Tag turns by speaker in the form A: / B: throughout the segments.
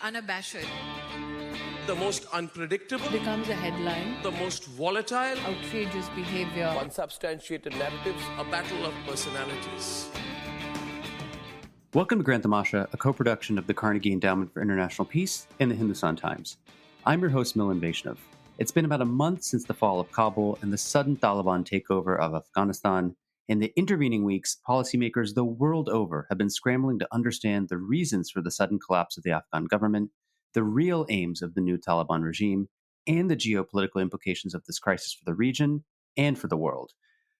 A: unabashed,
B: the most unpredictable,
A: becomes a headline,
B: the most volatile,
A: outrageous behavior,
B: unsubstantiated narratives, a battle of personalities.
C: Welcome to Grand Tamasha, a co-production of the Carnegie Endowment for International Peace and the Hindustan Times. I'm your host, Milan Vaishnav. It's been about a month since the fall of Kabul and the sudden Taliban takeover of Afghanistan. In the intervening weeks, policymakers the world over have been scrambling to understand the reasons for the sudden collapse of the Afghan government, the real aims of the new Taliban regime, and the geopolitical implications of this crisis for the region and for the world.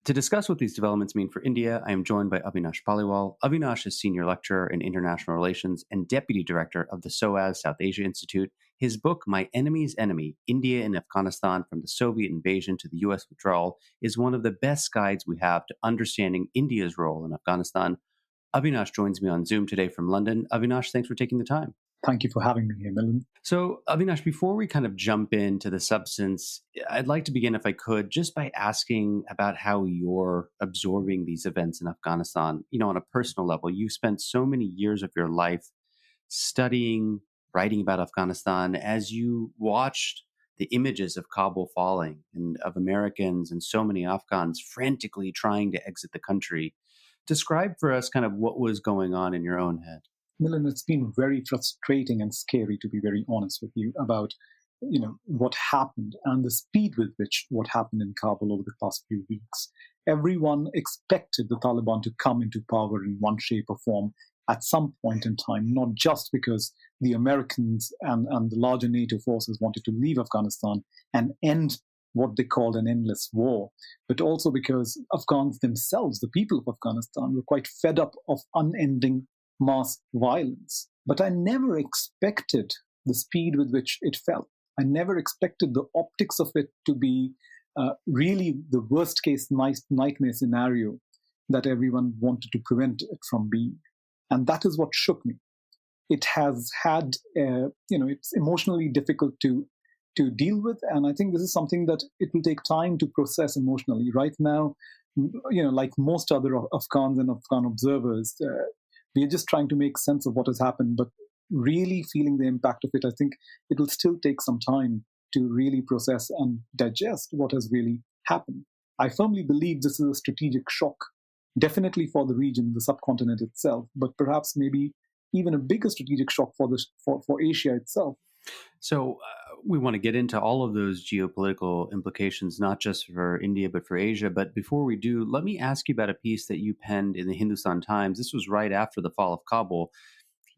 C: To discuss what these developments mean for India, I am joined by Avinash Paliwal. Avinash is Senior Lecturer in International Relations and Deputy Director of the SOAS South Asia Institute. His book, My Enemy's Enemy, India and Afghanistan from the Soviet Invasion to the US Withdrawal, is one of the best guides we have to understanding India's role in Afghanistan. Avinash joins me on Zoom today from London. Avinash, thanks for taking the time.
D: Thank you for having me here, Milan.
C: So, Avinash, before we kind of jump into the substance, I'd like to begin, if I could, just by asking about how you're absorbing these events in Afghanistan. You know, on a personal level, you spent so many years of your life studying, writing about Afghanistan. As you watched the images of Kabul falling and of Americans and so many Afghans frantically trying to exit the country, describe for us kind of what was going on in your own head.
D: Milan, it's been very frustrating and scary, to be very honest with you, about what happened and the speed with which what happened in Kabul over the past few weeks. Everyone expected the Taliban to come into power in one shape or form at some point in time, not just because the Americans and the larger NATO forces wanted to leave Afghanistan and end what they called an endless war, but also because Afghans themselves, the people of Afghanistan, were quite fed up of unending mass violence. But I never expected the speed with which it fell. I never expected the optics of it to be really the worst case nightmare scenario that everyone wanted to prevent it from being. And that is what shook me. It has had, it's emotionally difficult to deal with. And I think this is something that it will take time to process emotionally. Right now, like most other Afghans and Afghan observers, we are just trying to make sense of what has happened, but really feeling the impact of it, I think it will still take some time to really process and digest what has really happened. I firmly believe this is a strategic shock, definitely for the region, the subcontinent itself, but perhaps maybe even a bigger strategic shock for Asia itself.
C: So we want to get into all of those geopolitical implications, not just for India, but for Asia. But before we do, let me ask you about a piece that you penned in the Hindustan Times. This was right after the fall of Kabul.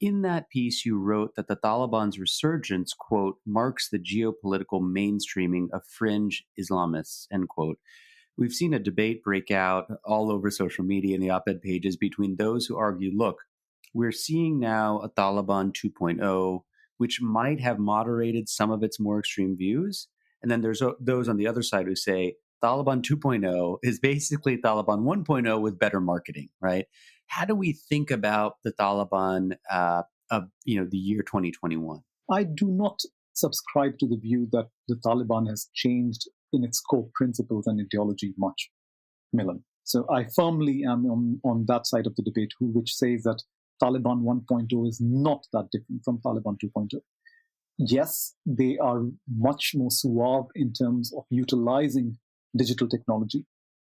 C: In that piece, you wrote that the Taliban's resurgence, quote, marks the geopolitical mainstreaming of fringe Islamists, end quote. We've seen a debate break out all over social media in the op-ed pages between those who argue, look, we're seeing now a Taliban 2.0, which might have moderated some of its more extreme views. And then there's those on the other side who say Taliban 2.0 is basically Taliban 1.0 with better marketing, right? How do we think about the Taliban of the year 2021?
D: I do not subscribe to the view that the Taliban has changed in its core principles and ideology much, Milan. So I firmly am on that side of the debate, which says that Taliban 1.0 is not that different from Taliban 2.0. Yes, they are much more suave in terms of utilizing digital technology,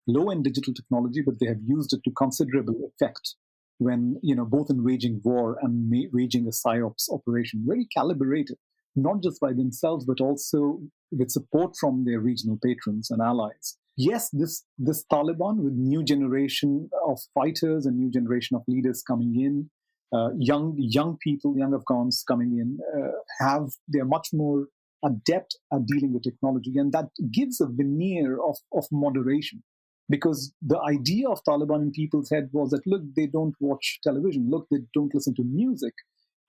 D: low-end digital technology, but they have used it to considerable effect when, both in waging war and waging a PSYOPs operation, very calibrated, not just by themselves, but also with support from their regional patrons and allies. Yes, this Taliban with new generation of fighters and new generation of leaders coming in, young people, young Afghans coming in, they're much more adept at dealing with technology, and that gives a veneer of moderation. Because the idea of Taliban in people's head was that, look, they don't watch television, look, they don't listen to music.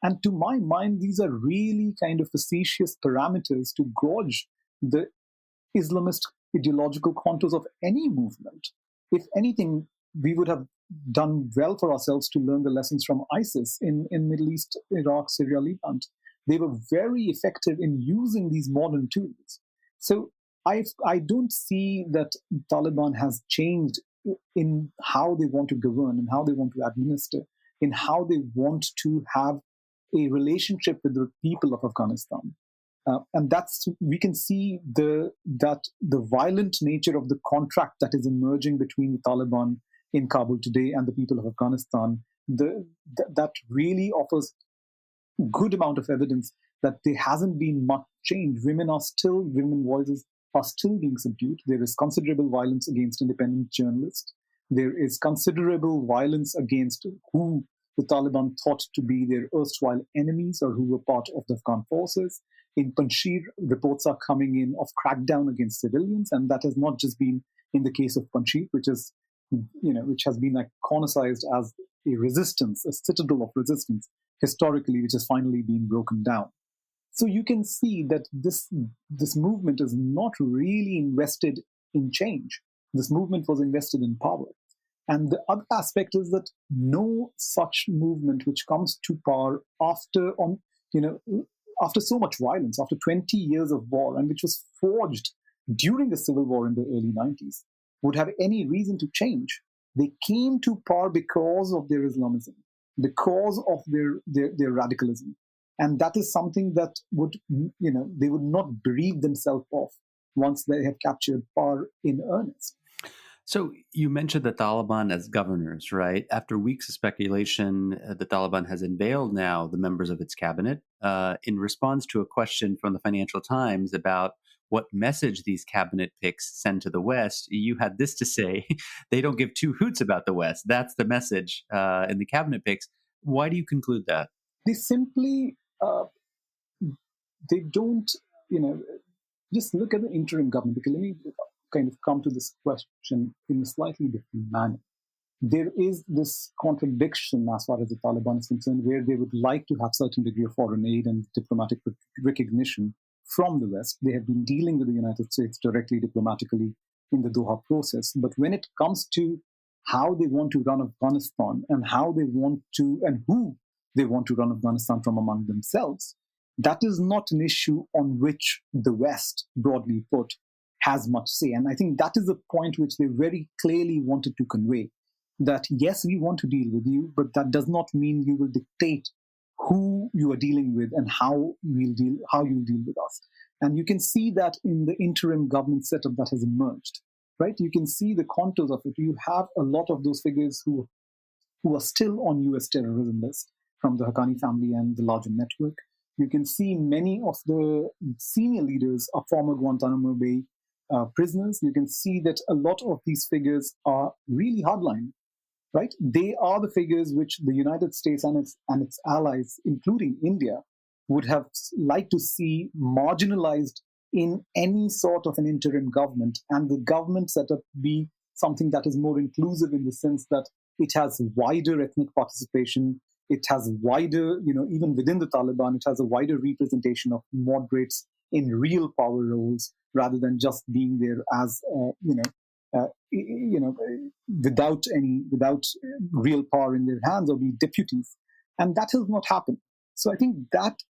D: And to my mind, these are really kind of facetious parameters to gauge the Islamist ideological contours of any movement. If anything, we would have done well for ourselves to learn the lessons from ISIS in Middle East, Iraq, Syria, Levant. They were very effective in using these modern tools. So I don't see that Taliban has changed in how they want to govern and how they want to administer, in how they want to have a relationship with the people of Afghanistan. And we can see that the violent nature of the contract that is emerging between the Taliban in Kabul today and the people of Afghanistan, that really offers good amount of evidence that there hasn't been much change. Women voices are still being subdued. There is considerable violence against independent journalists. There is considerable violence against who the Taliban thought to be their erstwhile enemies or who were part of the Afghan forces. In Panjshir, reports are coming in of crackdown against civilians, and that has not just been in the case of Panjshir, which has been iconicized as a resistance, a citadel of resistance historically, which has finally been broken down. So you can see that this movement is not really invested in change. This movement was invested in power. And the other aspect is that no such movement which comes to power after so much violence, after 20 years of war, and which was forged during the civil war in the early 90s, would have any reason to change. They came to power because of their Islamism, because of their radicalism. And that is something that they would not breathe themselves off once they have captured power in earnest.
C: So you mentioned the Taliban as governors, right? After weeks of speculation, the Taliban has unveiled now the members of its cabinet. In response to a question from the Financial Times about what message these cabinet picks send to the West, you had this to say: they don't give two hoots about the West. That's the message in the cabinet picks. Why do you conclude that?
D: They simply, they don't, just look at the interim government. Because let me kind of come to this question in a slightly different manner. There is this contradiction as far as the Taliban is concerned, where they would like to have certain degree of foreign aid and diplomatic recognition from the West. They have been dealing with the United States directly diplomatically in the Doha process. But when it comes to how they want to run Afghanistan and who they want to run Afghanistan from among themselves, that is not an issue on which the West, broadly put, has much say. And I think that is a point which they very clearly wanted to convey, that yes, we want to deal with you, but that does not mean you will dictate who you are dealing with and how you deal with us. And you can see that in the interim government setup that has emerged, right? You can see the contours of it. You have a lot of those figures who are still on US terrorism list from the Haqqani family and the larger network. You can see many of the senior leaders are former Guantanamo Bay prisoners. You can see that a lot of these figures are really hardline, right? They are the figures which the United States and its allies, including India, would have liked to see marginalized in any sort of an interim government, and the government setup be something that is more inclusive in the sense that it has wider ethnic participation. It has wider, even within the Taliban, it has a wider representation of moderates in real power roles, rather than just being there as, without real power in their hands or be deputies. And that has not happened. So I think that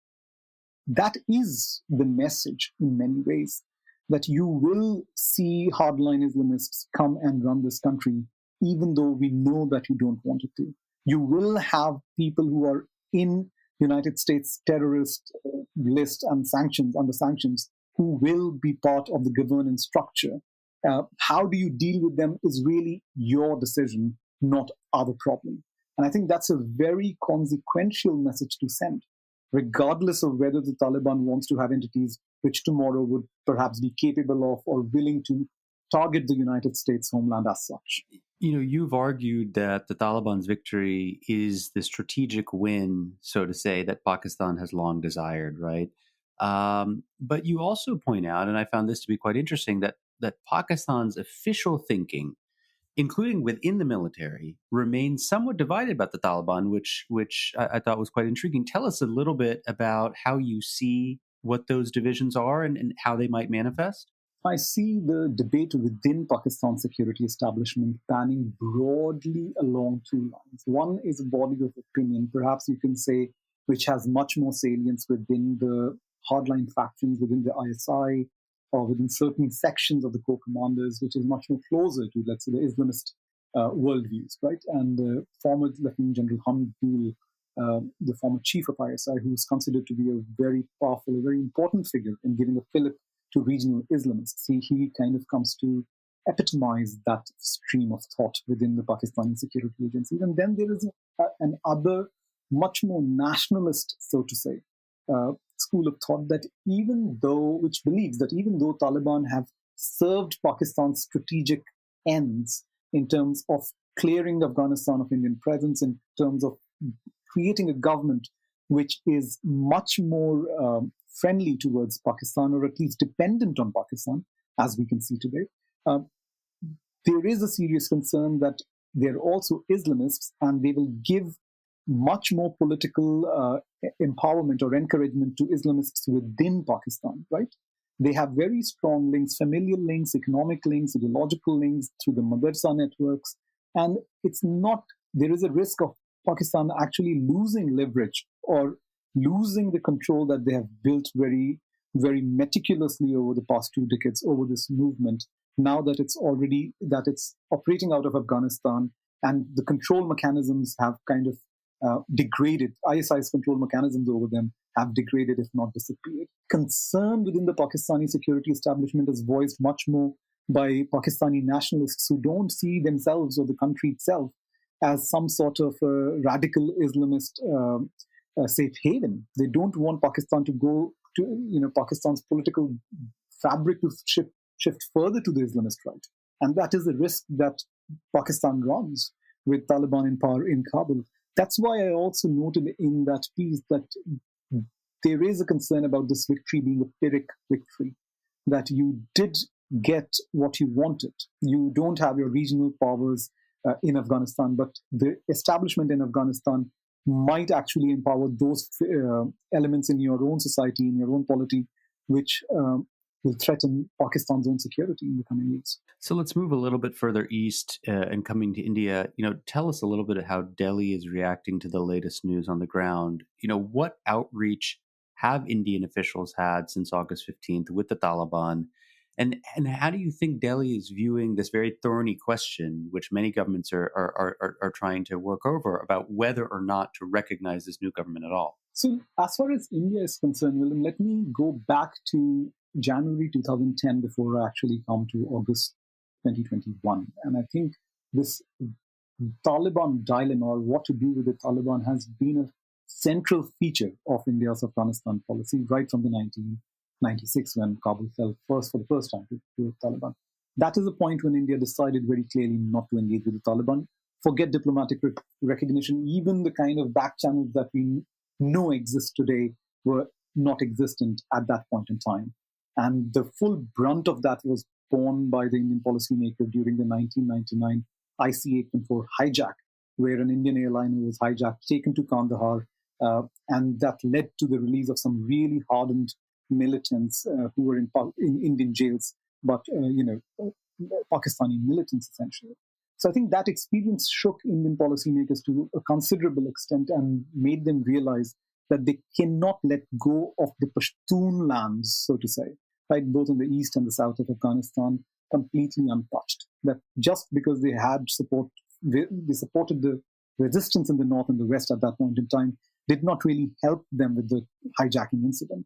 D: is the message in many ways, that you will see hardline Islamists come and run this country, even though we know that you don't want it to. You will have people who are in United States terrorist list and under sanctions, who will be part of the governance structure. How do you deal with them is really your decision, not our problem. And I think that's a very consequential message to send, regardless of whether the Taliban wants to have entities which tomorrow would perhaps be capable of or willing to target the United States homeland as such.
C: You've argued that the Taliban's victory is the strategic win, so to say, that Pakistan has long desired, right? But you also point out, and I found this to be quite interesting, that Pakistan's official thinking, including within the military, remains somewhat divided about the Taliban, which I thought was quite intriguing. Tell us a little bit about how you see what those divisions are and how they might manifest.
D: I see the debate within Pakistan's security establishment panning broadly along two lines. One is a body of opinion, perhaps you can say, which has much more salience within the hardline factions, within the ISI, or within certain sections of the core commanders, which is much more closer to, let's say, the Islamist worldviews, right? And former Lieutenant General Hamid Gul the former chief of ISI, who is considered to be a very powerful, a very important figure in giving a fillip to regional Islamists. He kind of comes to epitomize that stream of thought within the Pakistani security agencies. And then there is an other, much more nationalist, so to say, school of thought that which believes that even though Taliban have served Pakistan's strategic ends in terms of clearing Afghanistan of Indian presence, in terms of creating a government which is much more friendly towards Pakistan, or at least dependent on Pakistan, as we can see today, there is a serious concern that they're also Islamists, and they will give much more political empowerment or encouragement to Islamists within Pakistan, right? They have very strong links, familial links, economic links, ideological links through the madrasa networks. And there is a risk of Pakistan actually losing leverage or losing the control that they have built very, very meticulously over the past 2 decades over this movement. Now that it's operating out of Afghanistan, and the control mechanisms have kind of degraded. ISI's control mechanisms over them have degraded, if not disappeared. Concern within the Pakistani security establishment is voiced much more by Pakistani nationalists who don't see themselves or the country itself as some sort of radical Islamist safe haven. They don't want Pakistan to go to, Pakistan's political fabric to shift further to the Islamist right. And that is a risk that Pakistan runs with Taliban in power in Kabul. That's why I also noted in that piece that there is a concern about this victory being a Pyrrhic victory, that you did get what you wanted. You don't have your regional powers in Afghanistan, but the establishment in Afghanistan might actually empower those elements in your own society, in your own polity, which will threaten Pakistan's own security in the coming years.
C: So let's move a little bit further east and coming to India. Tell us a little bit of how Delhi is reacting to the latest news on the ground. What outreach have Indian officials had since August 15th with the Taliban? And how do you think Delhi is viewing this very thorny question, which many governments are trying to work over, about whether or not to recognize this new government at all?
D: So as far as India is concerned, William, let me go back to January 2010 before I actually come to August 2021. And I think this Taliban dilemma, or what to do with the Taliban, has been a central feature of India's Afghanistan policy right from the 1996 when Kabul fell for the first time to the Taliban. That is the point when India decided very clearly not to engage with the Taliban. Forget diplomatic recognition, even the kind of back channels that we know exist today were not existent at that point in time. And the full brunt of that was borne by the Indian policymaker during the 1999 IC-814 hijack, where an Indian airliner was hijacked, taken to Kandahar, and that led to the release of some really hardened militants who were in Indian jails, but Pakistani militants essentially. So I think that experience shook Indian policymakers to a considerable extent and made them realize that they cannot let go of the Pashtun lands, so to say, right, both in the east and the south of Afghanistan, completely untouched. That just because they had they supported the resistance in the north and the west at that point in time, did not really help them with the hijacking incident.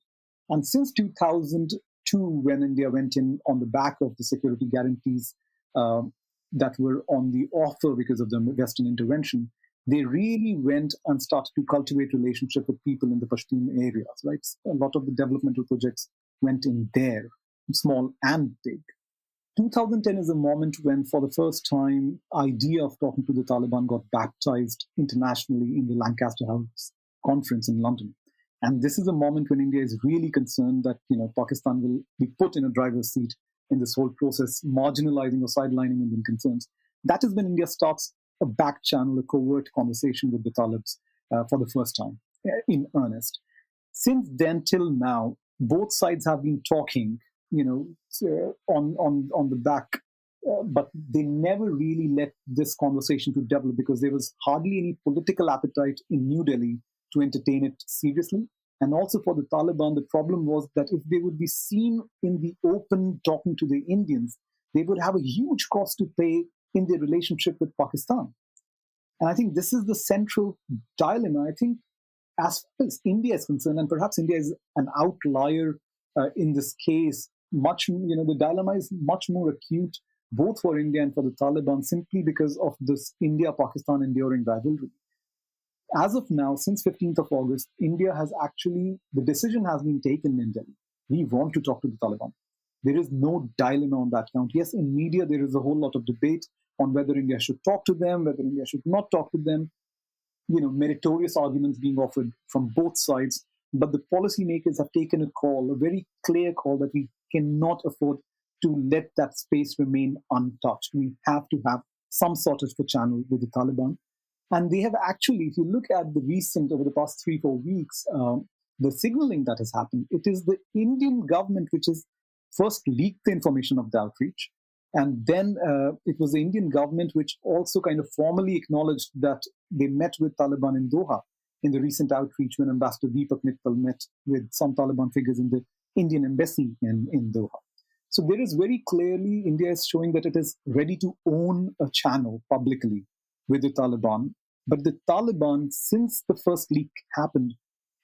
D: And since 2002, when India went in on the back of the security guarantees that were on the offer because of the Western intervention, they really went and started to cultivate relationship with people in the Pashtun areas, right? A lot of the developmental projects went in there, small and big. 2010 is a moment when, for the first time, idea of talking to the Taliban got baptized internationally in the Lancaster House conference in London. And this is a moment when India is really concerned that Pakistan will be put in a driver's seat in this whole process, marginalizing or sidelining Indian concerns. That is when India starts a back channel, a covert conversation with the Talibs for the first time in earnest. Since then till now, both sides have been talking, on the back, but they never really let this conversation to develop because there was hardly any political appetite in New Delhi to entertain it seriously. And also for the Taliban, the problem was that if they would be seen in the open talking to the Indians, they would have a huge cost to pay in their relationship with Pakistan. And I think this is the central dilemma. I think as far as India is concerned, and perhaps India is an outlier in this case, the dilemma is much more acute both for India and for the Taliban simply because of this India-Pakistan enduring rivalry. As of now, since 15th of August, the decision has been taken in Delhi. We want to talk to the Taliban. There is no dilemma on that count. Yes, in media, there is a whole lot of debate on whether India should talk to them, whether India should not talk to them. Meritorious arguments being offered from both sides. But the policymakers have taken a very clear call that we cannot afford to let that space remain untouched. We have to have some sort of a channel with the Taliban. And they have actually, if you look at over the past 3-4 weeks, the signaling that has happened, it is the Indian government which has first leaked the information of the outreach. And then it was the Indian government which also kind of formally acknowledged that they met with Taliban in Doha in the recent outreach when Ambassador Deepak Mittal met with some Taliban figures in the Indian embassy in Doha. So there is very clearly, India is showing that it is ready to own a channel publicly with the Taliban. But the Taliban, since the first leak happened,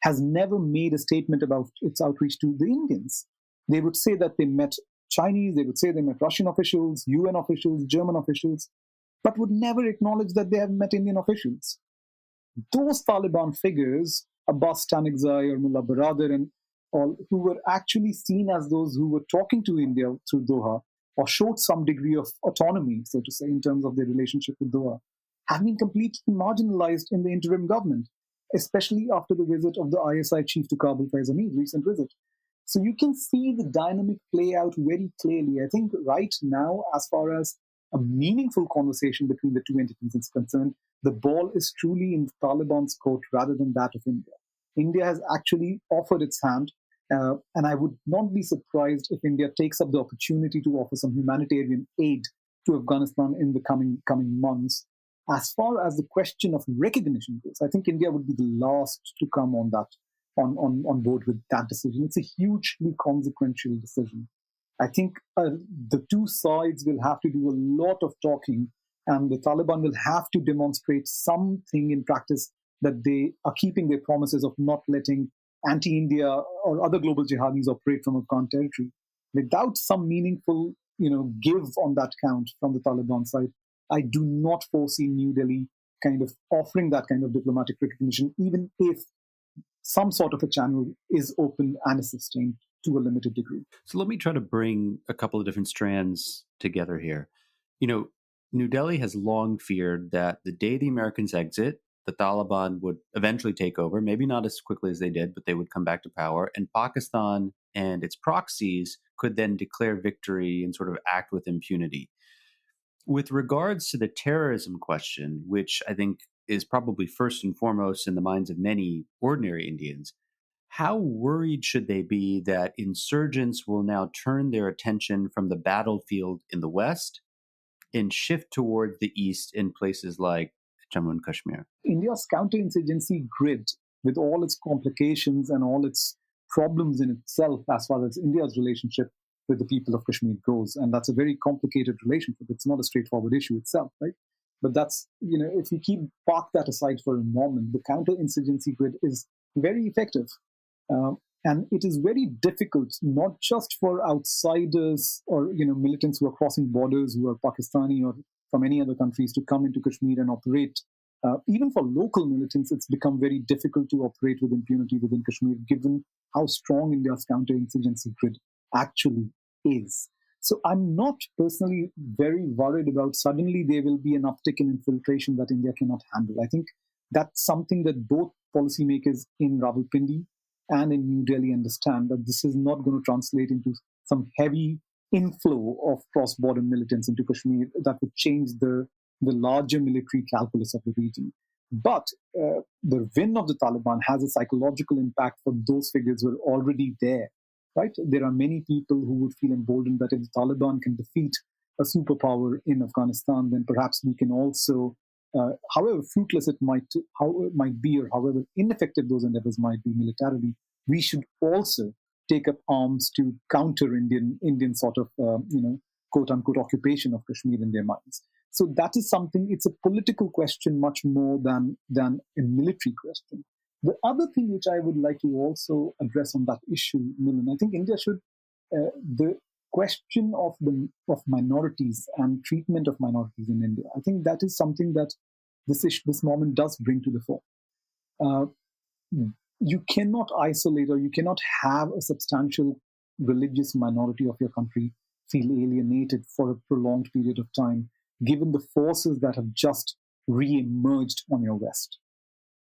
D: has never made a statement about its outreach to the Indians. They would say that they met Chinese, they would say they met Russian officials, UN officials, German officials, but would never acknowledge that they have met Indian officials. Those Taliban figures, Abbas Stanigzai or Mullah Baradar and all, who were actually seen as those who were talking to India through Doha or showed some degree of autonomy, so to say, in terms of their relationship with Doha, have been completely marginalized in the interim government, especially after the visit of the ISI chief to Kabul, Faiz Hamid's recent visit. So you can see the dynamic play out very clearly. I think right now, as far as a meaningful conversation between the two entities is concerned, the ball is truly in the Taliban's court rather than that of India. India has actually offered its hand, and I would not be surprised if India takes up the opportunity to offer some humanitarian aid to Afghanistan in the coming months. As far as the question of recognition goes, I think India would be the last to come on board with that decision. It's a hugely consequential decision. I think the two sides will have to do a lot of talking, and the Taliban will have to demonstrate something in practice that they are keeping their promises of not letting anti-India or other global jihadis operate from Afghan territory. Without some meaningful, give on that count from the Taliban side, I do not foresee New Delhi kind of offering that kind of diplomatic recognition, even if some sort of a channel is open and is sustained to a limited degree.
C: So let me try to bring a couple of different strands together here. New Delhi has long feared that the day the Americans exit, the Taliban would eventually take over, maybe not as quickly as they did, but they would come back to power, and Pakistan and its proxies could then declare victory and sort of act with impunity. With regards to the terrorism question, which I think is probably first and foremost in the minds of many ordinary Indians, how worried should they be that insurgents will now turn their attention from the battlefield in the West and shift towards the East in places like Jammu and Kashmir?
D: India's counterinsurgency grid, with all its complications and all its problems in itself as far as India's relationship with the people of Kashmir goes, and that's a very complicated relationship. It's not a straightforward issue itself, right? But that's, if you park that aside for a moment, the counterinsurgency grid is very effective. And it is very difficult, not just for outsiders or, militants who are crossing borders, who are Pakistani or from any other countries to come into Kashmir and operate. Even for local militants, it's become very difficult to operate with impunity within Kashmir, given how strong India's counterinsurgency grid actually is. So I'm not personally very worried about suddenly there will be an uptick in infiltration that India cannot handle. I think that's something that both policymakers in Rawalpindi and in New Delhi understand, that this is not going to translate into some heavy inflow of cross-border militants into Kashmir that would change the larger military calculus of the region. But the win of the Taliban has a psychological impact for those figures who are already there. Right? There are many people who would feel emboldened that if the Taliban can defeat a superpower in Afghanistan, then perhaps we can also, however fruitless it might be, or however ineffective those endeavors might be militarily, we should also take up arms to counter Indian sort of, quote unquote, occupation of Kashmir in their minds. So that is something, it's a political question much more than a military question. The other thing which I would like to also address on that issue, Milan, I think India should, the question of minorities and treatment of minorities in India, I think that is something that this moment does bring to the fore. Uh, you cannot isolate, or you cannot have a substantial religious minority of your country feel alienated for a prolonged period of time, given the forces that have just re-emerged on your West.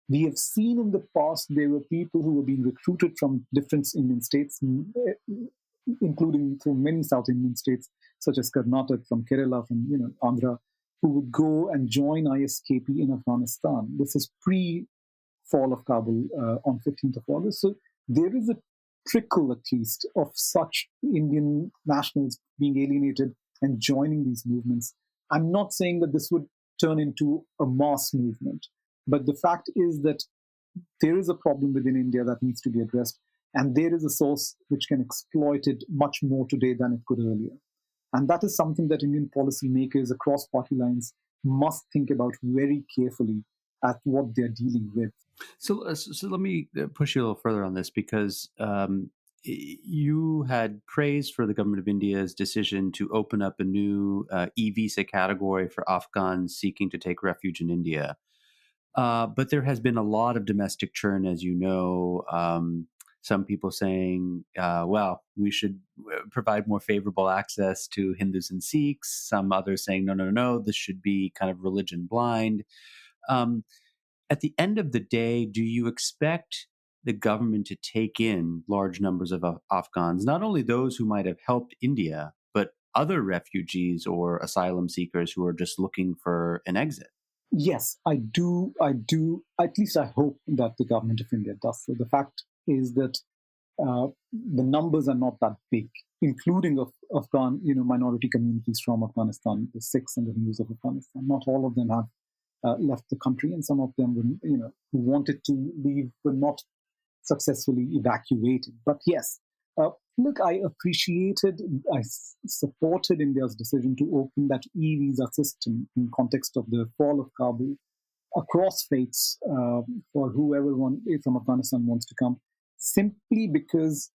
D: We have seen in the past there were people who were being recruited from different Indian states, including from many South Indian states, such as Karnataka, from Kerala, from Andhra, who would go and join ISKP in Afghanistan. This is pre-fall of Kabul on 15th of August. So there is a trickle, at least, of such Indian nationals being alienated and joining these movements. I'm not saying that this would turn into a mass movement, but the fact is that there is a problem within India that needs to be addressed, and there is a source which can exploit it much more today than it could earlier. And that is something that Indian policymakers across party lines must think about very carefully at what they're dealing with.
C: So let me push you a little further on this, because you had praised for the government of India's decision to open up a new e-visa category for Afghans seeking to take refuge in India. But there has been a lot of domestic churn, as you know. Some people saying, well, we should provide more favorable access to Hindus and Sikhs. Some others saying, no, this should be kind of religion blind. At the end of the day, do you expect the government to take in large numbers of Afghans, not only those who might have helped India, but other refugees or asylum seekers who are just looking for an exit?
D: Yes, I do. At least I hope that the government of India does. So the fact is that the numbers are not that big, including of Afghan, minority communities from Afghanistan, the Sikhs and the Hindus of Afghanistan. Not all of them have left the country, and some of them, who wanted to leave, were not successfully evacuated. But yes, look, I supported India's decision to open that e-visa system in context of the fall of Kabul across faiths for whoever from Afghanistan wants to come, simply because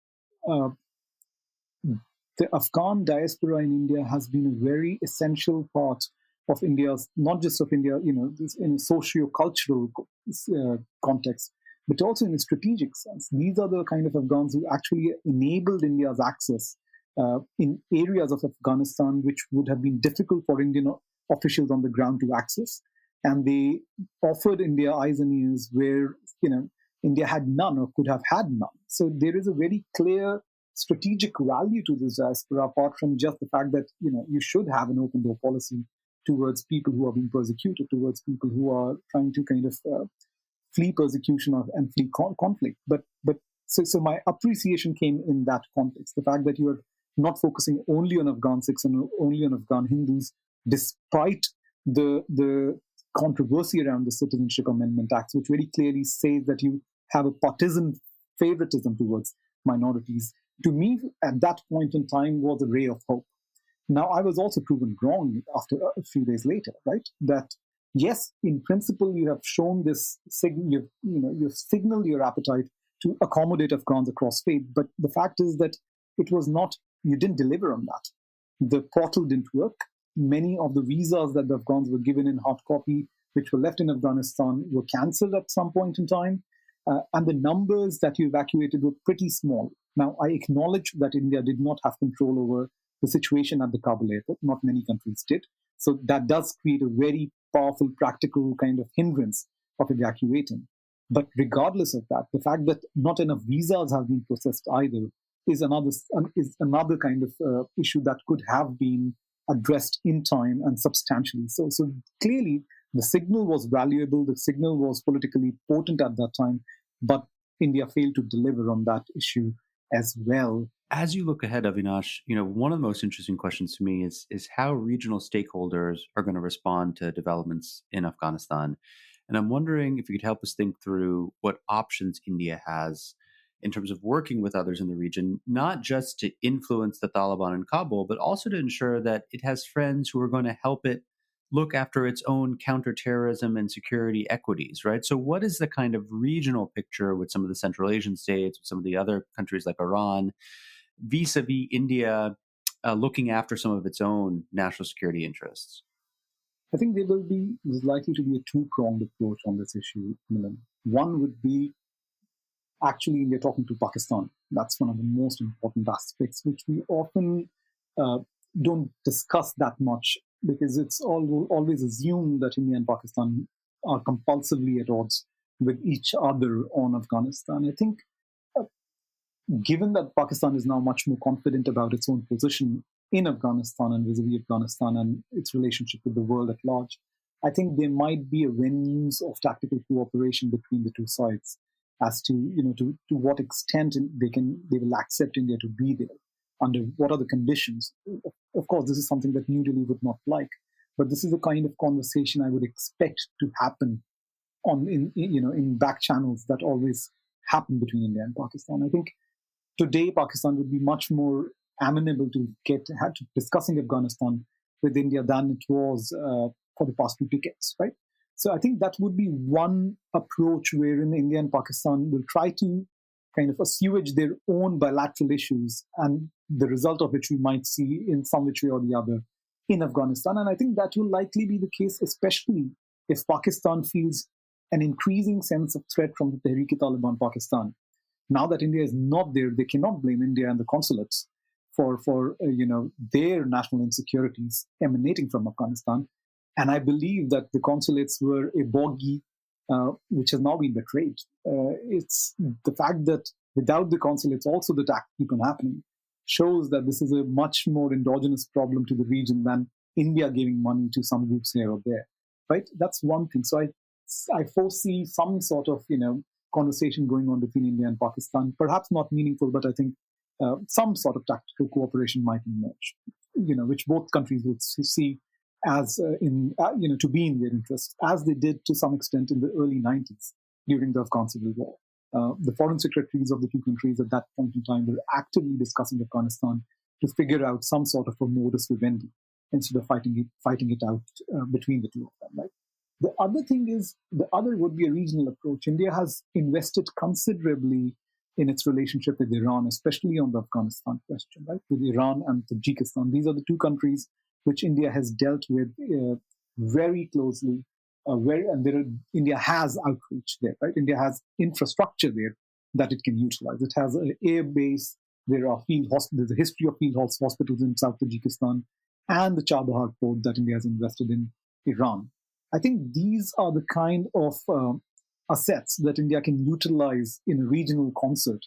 D: the Afghan diaspora in India has been a very essential part of India's, not just of India, this in a socio-cultural context, but also in a strategic sense. These are the kind of Afghans who actually enabled India's access in areas of Afghanistan which would have been difficult for Indian officials on the ground to access. And they offered India eyes and ears where, India had none or could have had none. So there is a very clear strategic value to this diaspora, apart from just the fact that, you should have an open door policy towards people who are being persecuted, towards people who are trying to kind of flee persecution and flee conflict. So my appreciation came in that context. The fact that you are not focusing only on Afghan Sikhs and only on Afghan Hindus, despite the controversy around the Citizenship Amendment Act, which very clearly says that you have a partisan favoritism towards minorities, to me, at that point in time, was a ray of hope. Now, I was also proven wrong after a few days later, right? That yes, in principle, you have shown this, you've signaled your appetite to accommodate Afghans across faith, but the fact is that it was not, you didn't deliver on that. The portal didn't work. Many of the visas that the Afghans were given in hard copy, which were left in Afghanistan, were cancelled at some point in time. And the numbers that you evacuated were pretty small. Now, I acknowledge that India did not have control over the situation at the Kabul airport. Not many countries did. So that does create a very powerful, practical kind of hindrance of evacuating. But regardless of that, the fact that not enough visas have been processed either is another kind of issue that could have been addressed in time and substantially. So clearly, the signal was valuable, the signal was politically potent at that time, but India failed to deliver on that issue as well.
C: As you look ahead, Avinash, one of the most interesting questions to me is how regional stakeholders are going to respond to developments in Afghanistan. And I'm wondering if you could help us think through what options India has in terms of working with others in the region, not just to influence the Taliban in Kabul, but also to ensure that it has friends who are going to help it look after its own counterterrorism and security equities, right? So what is the kind of regional picture with some of the Central Asian states, with some of the other countries like Iran, vis-a-vis India looking after some of its own national security interests?
D: I think there's likely to be a two-pronged approach on this issue, Milan. One would be actually India talking to Pakistan. That's one of the most important aspects, which we often don't discuss that much because it's always assumed that India and Pakistan are compulsively at odds with each other on Afghanistan. I think given that Pakistan is now much more confident about its own position in Afghanistan and vis-a-vis Afghanistan and its relationship with the world at large, I think there might be avenues of tactical cooperation between the two sides as to what extent they will accept India to be there, under what are the conditions. Of course, this is something that New Delhi would not like, but this is the kind of conversation I would expect to happen in back channels that always happen between India and Pakistan. I think today Pakistan would be much more amenable to discussing Afghanistan with India than it was for the past 2 decades, right? So I think that would be one approach wherein India and Pakistan will try to kind of assuage their own bilateral issues, and the result of which we might see in some which way or the other in Afghanistan. And I think that will likely be the case, especially if Pakistan feels an increasing sense of threat from the Tehreek-e-Taliban Pakistan. Now that India is not there, they cannot blame India and the consulates for their national insecurities emanating from Afghanistan. And I believe that the consulates were a bogie which has now been betrayed. It's the fact that without the consulates, also the attack keep on happening, shows that this is a much more endogenous problem to the region than India giving money to some groups here or there, right? That's one thing. So I foresee some sort of conversation going on between India and Pakistan, perhaps not meaningful, but I think some sort of tactical cooperation might emerge, which both countries would see as to be in their interest, as they did to some extent in the early 90s during the Afghan Civil War. The foreign secretaries of the two countries at that point in time were actively discussing Afghanistan to figure out some sort of a modus vivendi instead of fighting it out between the two of them. Right? The other would be a regional approach. India has invested considerably in its relationship with Iran, especially on the Afghanistan question, right? With Iran and Tajikistan. These are the two countries which India has dealt with very closely, India has outreach there, right? India has infrastructure there that it can utilize. It has an air base. There's a history of field hospitals in South Tajikistan, and the Chabahar port that India has invested in Iran. I think these are the kind of assets that India can utilize in a regional concert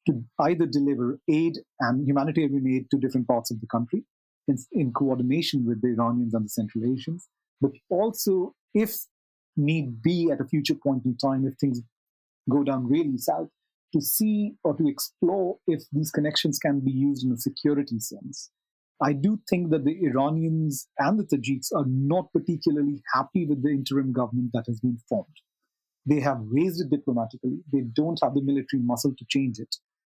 D: to either deliver aid and humanitarian aid to different parts of the country in coordination with the Iranians and the Central Asians, but also, if need be at a future point in time, if things go down really south, to see or to explore if these connections can be used in a security sense. I do think that the Iranians and the Tajiks are not particularly happy with the interim government that has been formed. They have raised it diplomatically. They don't have the military muscle to change it.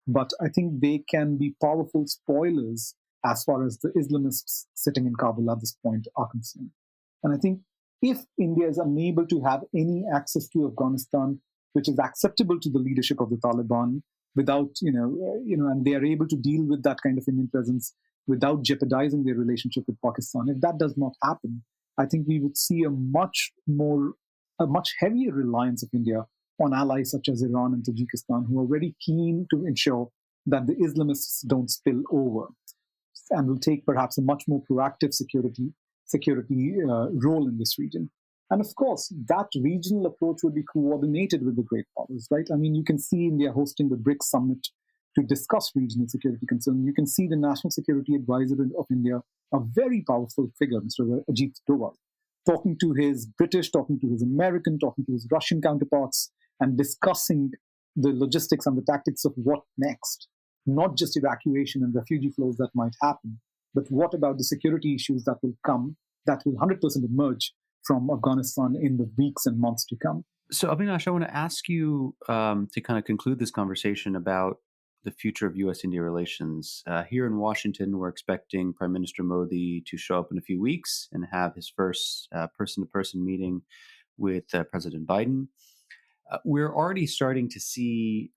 D: But I think they can be powerful spoilers as far as the Islamists sitting in Kabul at this point are concerned. And I think if India is unable to have any access to Afghanistan, which is acceptable to the leadership of the Taliban, without, and they are able to deal with that kind of Indian presence without jeopardizing their relationship with Pakistan, if that does not happen, I think we would see a much heavier reliance of India on allies such as Iran and Tajikistan, who are very keen to ensure that the Islamists don't spill over, and will take perhaps a much more proactive security role in this region. And of course, that regional approach would be coordinated with the great powers, right? I mean, you can see India hosting the BRICS summit to discuss regional security concerns. You can see the National Security Advisor of India, a very powerful figure, Mr. Ajit Doval, talking to his British, talking to his American, talking to his Russian counterparts, and discussing the logistics and the tactics of what next. Not just evacuation and refugee flows that might happen, but what about the security issues that will come, that will 100% emerge from Afghanistan in the weeks and months to come.
C: So, Avinash, I want to ask you to kind of conclude this conversation about the future of U.S. India relations. Here in Washington, we're expecting Prime Minister Modi to show up in a few weeks and have his first person-to-person meeting with President Biden. We're already starting to see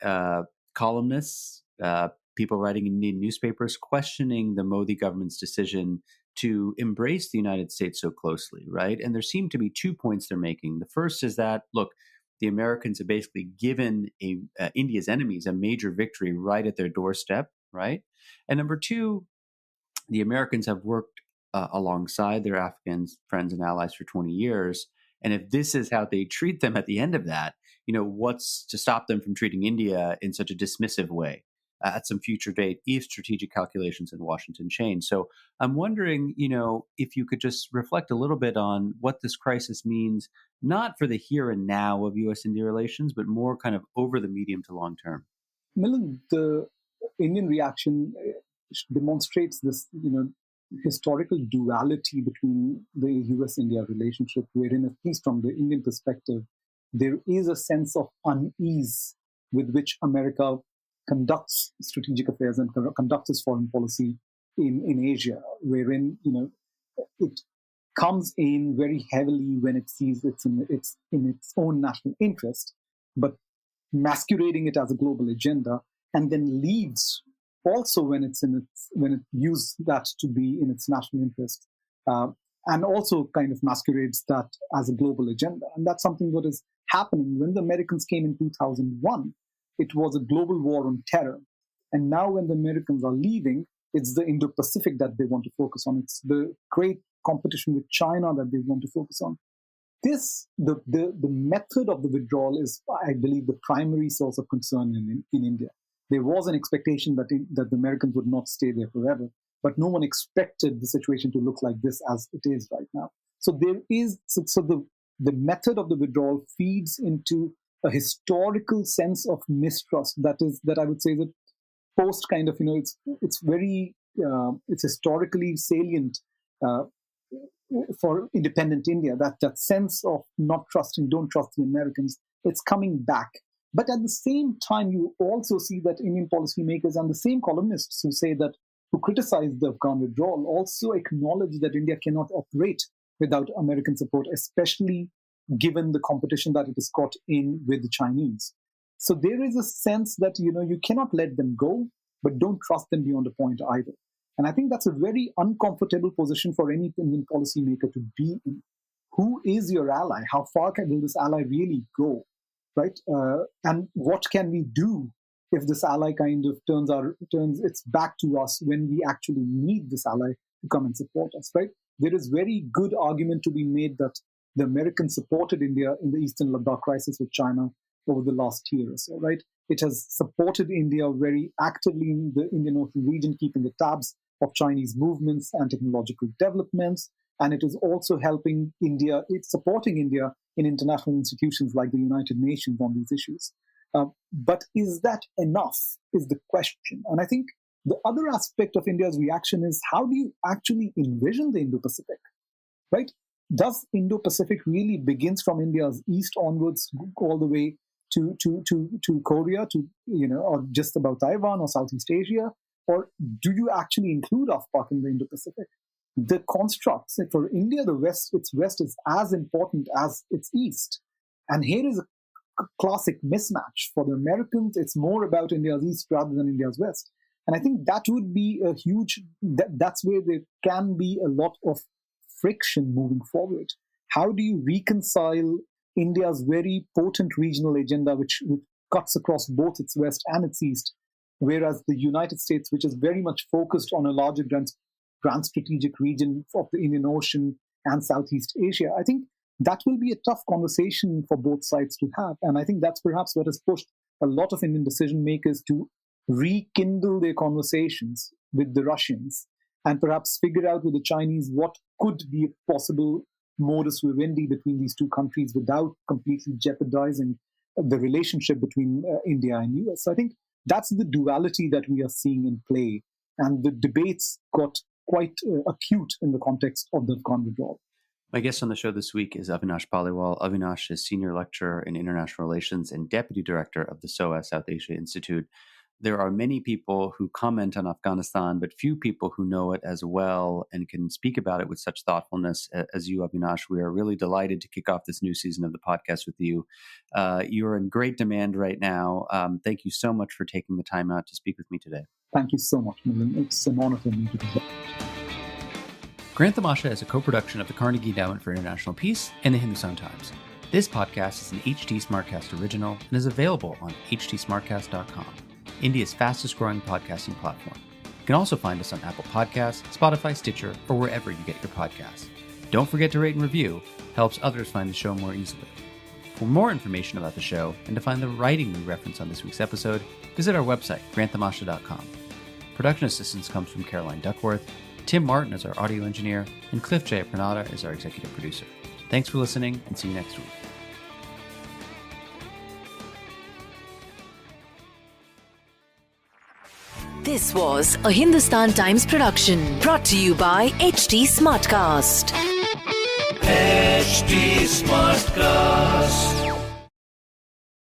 C: columnists, people writing in Indian newspapers, questioning the Modi government's decision to embrace the United States so closely, right? And there seem to be 2 points they're making. The first is that, look, the Americans have basically given India's enemies a major victory right at their doorstep, right? And number two, the Americans have worked alongside their Afghan friends and allies for 20 years. And if this is how they treat them at the end of that, what's to stop them from treating India in such a dismissive way at some future date if strategic calculations in Washington change? So I'm wondering, if you could just reflect a little bit on what this crisis means, not for the here and now of U.S.-India relations, but more kind of over the medium to long term.
D: Milan, the Indian reaction demonstrates this, historical duality between the U.S.-India relationship, wherein, at least from the Indian perspective, there is a sense of unease with which America conducts strategic affairs and conducts its foreign policy in Asia, wherein it comes in very heavily when it sees it's in its own national interest, but masquerading it as a global agenda, and then leaves also when it views that to be in its national interest, and also kind of masquerades that as a global agenda. And that's something that is happening. When the Americans came in 2001, it was a global war on terror. And now when the Americans are leaving, it's the Indo-Pacific that they want to focus on. It's the great competition with China that they want to focus on. The method of the withdrawal is, I believe, the primary source of concern in India. There was an expectation that the Americans would not stay there forever, but no one expected the situation to look like this as it is right now. So the method of the withdrawal feeds into a historical sense of mistrust that I would say that post kind of, it's very, it's historically salient for independent India, that sense of don't trust the Americans, it's coming back. But at the same time, you also see that Indian policymakers and the same columnists who criticize the Afghan withdrawal also acknowledge that India cannot operate without American support, especially given the competition that it has got in with the Chinese. So there is a sense that, you cannot let them go, but don't trust them beyond a point either. And I think that's a very uncomfortable position for any Indian policymaker to be in. Who is your ally? How far will this ally really go? Right? And what can we do if this ally kind of turns its back to us when we actually need this ally to come and support us, right? There is very good argument to be made that the Americans supported India in the Eastern Ladakh crisis with China over the last year or so, right? It has supported India very actively in the Indian Ocean region, keeping the tabs of Chinese movements and technological developments. And it is also helping India, it's supporting India in international institutions like the United Nations on these issues. But is that enough is the question. And I think the other aspect of India's reaction is, how do you actually envision the Indo-Pacific, right? Does Indo-Pacific really begins from India's east onwards all the way to Korea, or just about Taiwan or Southeast Asia? Or do you actually include AFPAC in the Indo-Pacific? The constructs for India, its west is as important as its east. And here is a classic mismatch. For the Americans, it's more about India's east rather than India's west. And I think that would be a huge, that's where there can be a lot of friction moving forward. How do you reconcile India's very potent regional agenda, which cuts across both its west and its east, whereas the United States, which is very much focused on a larger grand strategic region of the Indian Ocean and Southeast Asia? I think that will be a tough conversation for both sides to have. And I think that's perhaps what has pushed a lot of Indian decision makers to rekindle their conversations with the Russians and perhaps figure out with the Chinese what could be a possible modus vivendi between these two countries without completely jeopardizing the relationship between India and US. So I think that's the duality that we are seeing in play. And the debates got quite acute in the context of the Afghan withdrawal.
C: My guest on the show this week is Avinash Paliwal. Avinash is Senior Lecturer in International Relations and Deputy Director of the SOAS South Asia Institute. there are many people who comment on Afghanistan, but few people who know it as well and can speak about it with such thoughtfulness as you, Avinash. We are really delighted to kick off this new season of the podcast with you. You are in great demand right now. Thank you so much for taking the time out to speak with me today.
D: Thank you so much, Milan. It's an honor for me to be here.
C: Grand Tamasha is a co-production of the Carnegie Endowment for International Peace and the Hindustan Times. This podcast is an HT Smartcast original and is available on htsmartcast.com, India's fastest-growing podcasting platform. You can also find us on Apple Podcasts, Spotify, Stitcher, or wherever you get your podcasts. Don't forget to rate and review. Helps others find the show more easily. For more information about the show and to find the writing we reference on this week's episode, visit our website, grandtamasha.com. Production assistance comes from Caroline Duckworth. Tim Martin is our audio engineer, and Cliff Jayapranada is our executive producer. Thanks for listening, and see you next week.
E: This was a Hindustan Times production brought to you by HT Smartcast.
F: HT Smartcast.